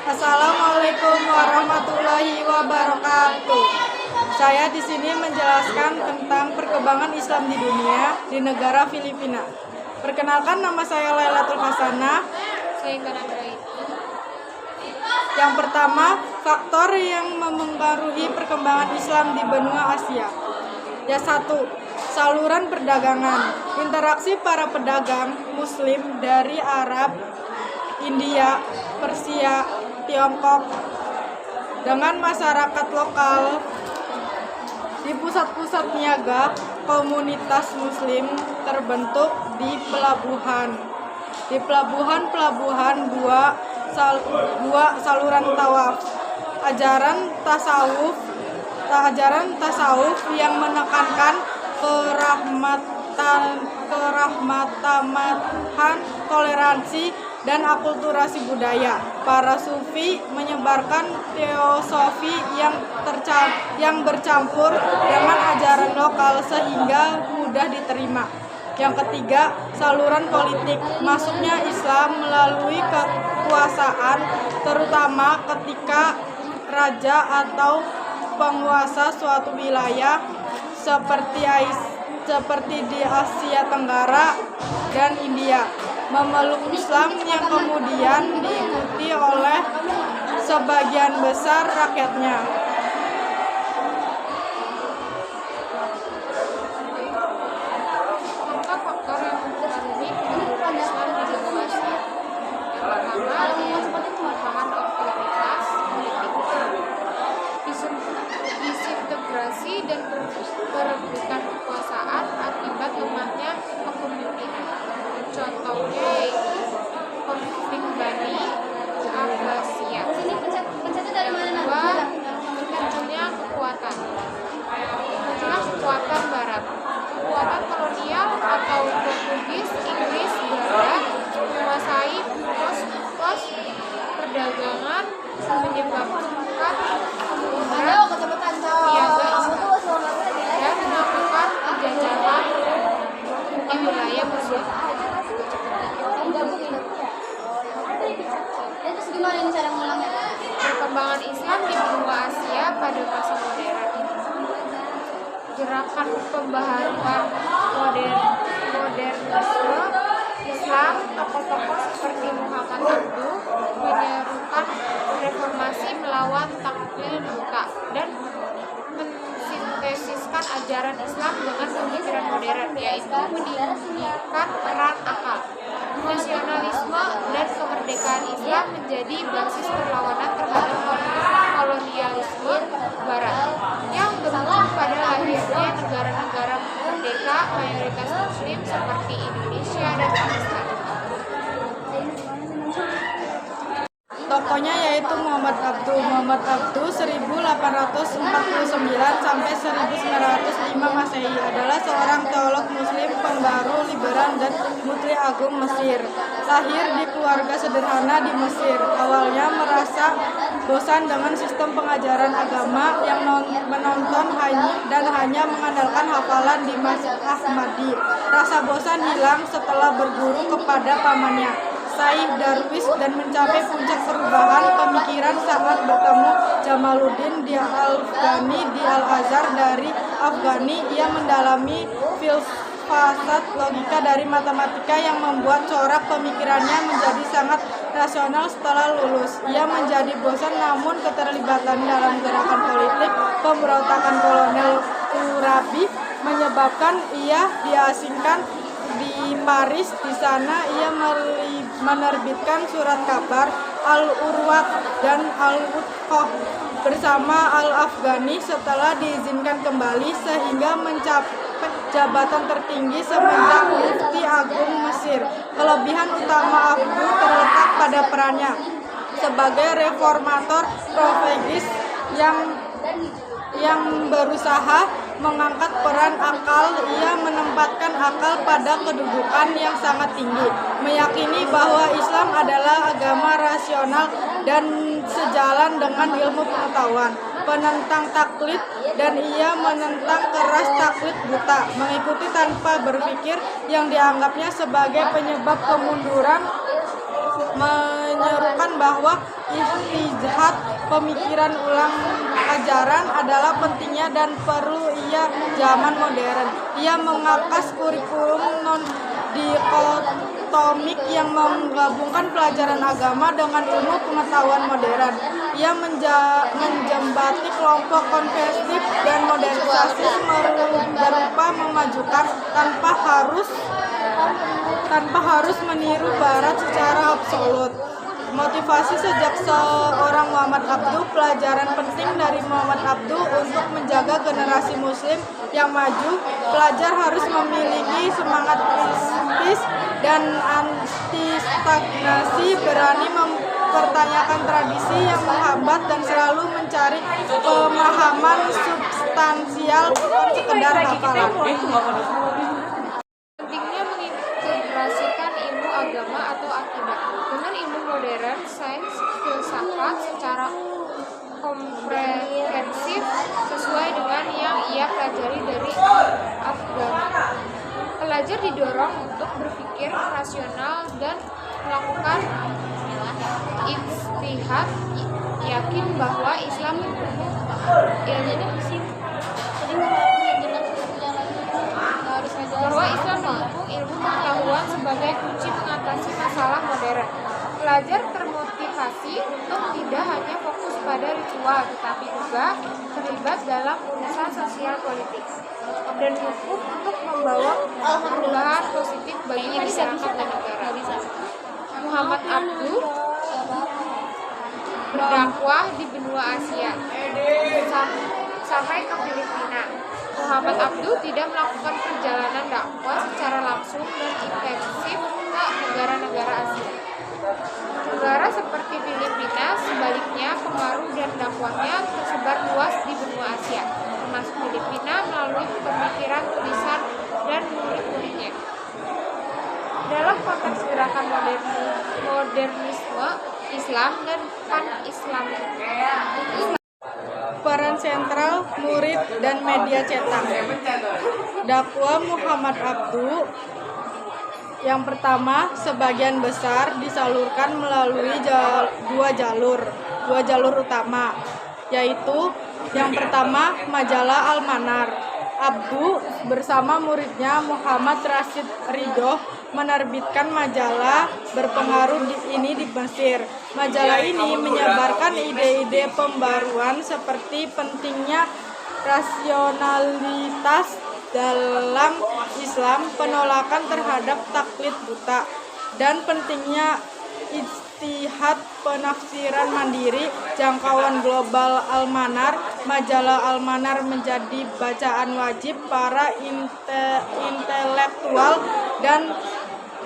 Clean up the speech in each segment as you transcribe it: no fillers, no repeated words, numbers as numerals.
Assalamualaikum warahmatullahi wabarakatuh. Saya di sini menjelaskan tentang perkembangan Islam di dunia di negara Filipina. Perkenalkan, nama saya Lailatul Hasanah. Saya Kanandrai. Yang pertama, faktor yang memengaruhi perkembangan Islam di benua Asia. Ya, satu, saluran perdagangan. Interaksi para pedagang Muslim dari Arab, India, Persia, Tiongkok dengan masyarakat lokal. Di pusat-pusat niaga, komunitas Muslim terbentuk di pelabuhan. Di pelabuhan-pelabuhan dua saluran tawaf. Ajaran tasawuf yang menekankan kerahmatan, toleransi, dan akulturasi budaya. Para sufi menyebarkan teosofi yang bercampur dengan ajaran lokal sehingga mudah diterima. Yang ketiga, saluran politik. Masuknya Islam melalui kekuasaan, terutama ketika raja atau penguasa suatu wilayah seperti di Asia Tenggara dan India memeluk Islam yang kemudian diikuti oleh sebagian besar rakyatnya. Faktor yang mempengaruhi perkembangan Islam di benua Asia. Yang pertama, pengembangan otoritas politik, disintegrasi dan perebutan kekuasaan akibat lemahnya kepemimpinan. Contohnya yaitu konflik Bani Abbasiyah. Kedua, munculnya kekuatan Barat. Kekuatan kolonial atau Portugis, Inggris, Belanda menguasai pos perdagangan menyebabkan penggunaan niaga Islam dan melakukan penjajahan di wilayah Mesir. Perkembangan Islam di benua Asia pada masa modern. Gerakan pembaharuan modernisme Islam, tokoh-tokoh seperti Muhammad Abduh menyerukan reformasi melawan taklid buta dan mensintesiskan ajaran Islam dengan pemikiran modern, yaitu meninggikan peran akal. Nasionalisme dan kemerdekaan Islam menjadi basis perlawanan terhadap kolonialisme Barat yang berujung pada lahirnya negara-negara merdeka mayoritas Muslim seperti Indonesia dan Pakistan. Tokohnya yaitu Muhammad Abduh 1849 sampai 1905 Masehi adalah seorang teolog Muslim pembaru liberal dan mufti agung Mesir. Lahir di keluarga sederhana di Mesir. Awalnya merasa bosan dengan sistem pengajaran agama yang menonton dan hanya mengandalkan hafalan di Masjid Ahmadi. Rasa bosan hilang setelah berguru kepada pamannya Said Darwis dan mencapai puncak perubahan pemikiran saat bertemu Jamaluddin di Al-Afghani di Al-Azhar dari Afghani. Ia mendalami filsafat logika dari matematika yang membuat corak pemikirannya menjadi sangat rasional. Setelah lulus, ia menjadi bosan, namun keterlibatan dalam gerakan politik pemberontakan kolonel Turabi menyebabkan ia diasingkan di Paris. Di sana ia menerbitkan surat kabar Al-Urwat dan Al-Wuthqah bersama Al-Afghani setelah diizinkan kembali, sehingga mencapai jabatan tertinggi semenjak mufti agung Mesir. Kelebihan utama Abduh terletak pada perannya sebagai reformator profegis yang berusaha mengangkat peran akal. Ia menempatkan akal pada kedudukan yang sangat tinggi, meyakini bahwa Islam adalah agama rasional dan sejalan dengan ilmu pengetahuan. Penentang taklid, dan ia menentang keras taklid buta, mengikuti tanpa berpikir yang dianggapnya sebagai penyebab kemunduran, menyerukan bahwa istihad pemikiran ulang ajaran adalah pentingnya dan perlu ia zaman modern. Ia mengakas kurikulum non-dikotomik yang menggabungkan pelajaran agama dengan ilmu pengetahuan modern. Ia menjembati kelompok konversif dan modernisasi berupa memajukan tanpa harus meniru barat secara absolut. Motivasi sejak seorang Muhammad Abduh. Pelajaran penting dari Muhammad Abduh untuk menjaga generasi muslim yang maju. Pelajar harus memiliki semangat kritis dan anti stagnasi, berani mempertanyakan tradisi yang menghambat dan selalu mencari pemahaman substansial, bukan sekedar hafalan. Pentingnya mengintegrasikan ilmu agama atau akidah dengan ilmu modern, sains, filsafat secara komprehensif sesuai dengan yang ia pelajari dari agama. Pelajar didorong untuk berpikir rasional dan melakukan ijtihad, yakin bahwa Islam mendukung ilmu pengetahuan sebagai kunci mengatasi masalah modern. Pelajar termotivasi untuk tidak hanya fokus pada ritual, tetapi juga terlibat dalam urusan sosial politik dan hukum untuk membawa perubahan positif bagi masyarakat dan negara. Muhammad Abduh berdakwah di benua Asia sampai ke Filipina. Muhammad Abduh tidak melakukan perjalanan dakwah secara langsung dan intensif ke negara-negara Asia. Negara seperti Filipina, sebaliknya, pengaruh dan dakwahnya tersebar luas di benua Asia, termasuk Filipina melalui pemikiran, tulisan, dan murid-muridnya. Dalam konteks gerakan modernisme Islam dan pan-Islamisme. Peran sentral murid dan media cetak. Dakwah Muhammad Abduh yang pertama, sebagian besar disalurkan melalui dua jalur utama, yaitu yang pertama majalah Al-Manar. Abduh bersama muridnya Muhammad Rashid Ridho menerbitkan majalah berpengaruh ini di Mesir. Majalah ini menyebarkan ide-ide pembaruan seperti pentingnya rasionalitas dalam Islam, penolakan terhadap taklid buta, dan pentingnya ijtihad, penafsiran mandiri, jangkauan global. Al-Manar. Majalah Al-Manar menjadi bacaan wajib para intelektual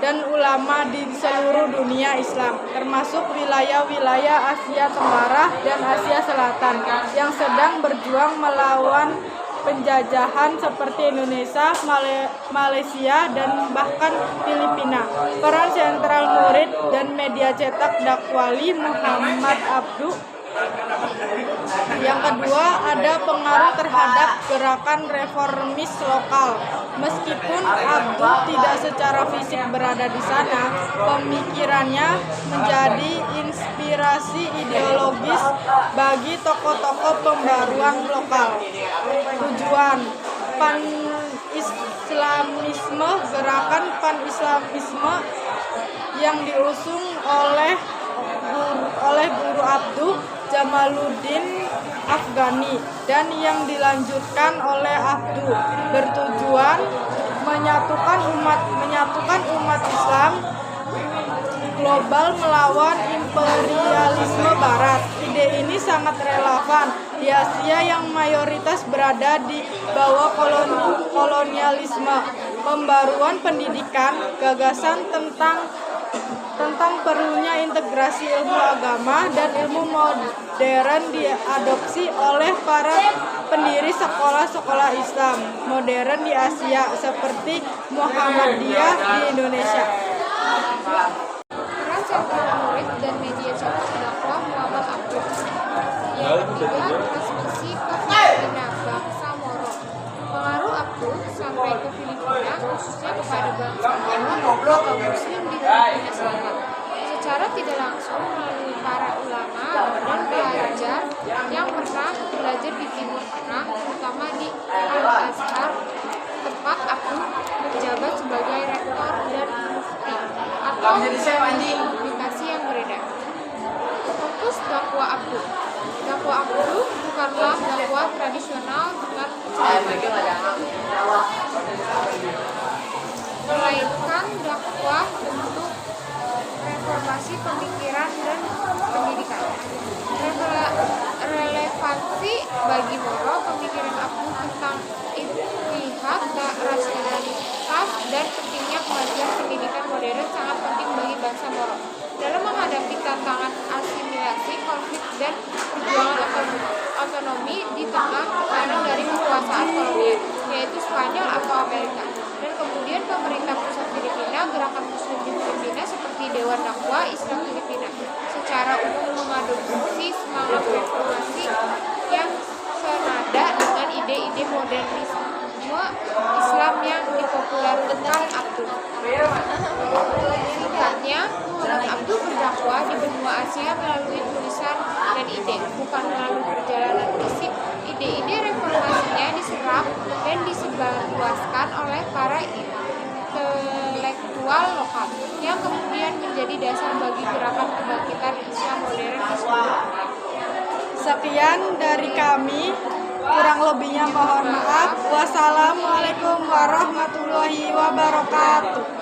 dan ulama di seluruh dunia Islam, termasuk wilayah-wilayah Asia Tenggara dan Asia Selatan yang sedang berjuang melawan penjajahan seperti Indonesia, Malaysia, dan bahkan Filipina. Peran sentral murid dan media cetak dakwali Muhammad Abduh. Yang kedua, ada pengaruh terhadap gerakan reformis lokal. Meskipun Abduh tidak secara fisik berada di sana, pemikirannya menjadi inspirasi ideologis bagi tokoh-tokoh pembaruan lokal. Tujuan pan-Islamisme. Gerakan pan-Islamisme yang diusung oleh guru Abduh, Jamaluddin Afghani, dan yang dilanjutkan oleh Abduh, bertujuan menyatukan umat Islam global melawan imperialisme Barat. Ide ini sangat relevan di Asia yang mayoritas berada di bawah kolonialisme. Pembaruan pendidikan, gagasan tentang perlunya integrasi ilmu agama dan ilmu modern diadopsi oleh para pendiri sekolah-sekolah Islam modern di Asia seperti Muhammadiyah di Indonesia. Peran sentral murid dan media cetak dakwah Muhammad Abduh. Yang ketiga, transmisi ke Filipina, bangsa Moro. Pengaruh Abduh sampai ke Filipina, khususnya kepada bangsa Moro atau Muslim di Filipina Selatan. Secara tidak langsung, publikasi yang beredar. Fokus dakwah Abduh. Dakwah Abduh bukanlah dakwah tradisional dengan melainkan dakwah untuk reformasi pemikiran dan pendidikan. Relevansi bagi Moro pemikiran Abduh tentang ijtihad, rasionalitas, dan pentingnya kemajuan pendidikan modern sangat penting bagi bangsa Moro dalam menghadapi tantangan asimilasi, konflik, dan perjuangan otonomi di tengah tekanan dari kekuasaan kolonial, yaitu Spanyol atau Amerika. Dan kemudian pemerintah pusat Filipina, gerakan Muslim di Filipina seperti Dewan Dakwah Islam Filipina secara umum mengadopsi semangat reformasi yang senada dengan ide-ide modernisme Islam yang dipopulerkan Abduh. Singkatnya, Muhammad Abduh berdakwah di benua Asia melalui tulisan dan ide, bukan melalui perjalanan fisik. Ide-ide reformasinya diserap dan disebarluaskan oleh para intelektual lokal yang kemudian menjadi dasar bagi gerakan kebangkitan Islam modern di seluruh dunia. Sekian dari kami, kurang lebihnya mohon maaf. Wassalamualaikum warahmatullahi wabarakatuh.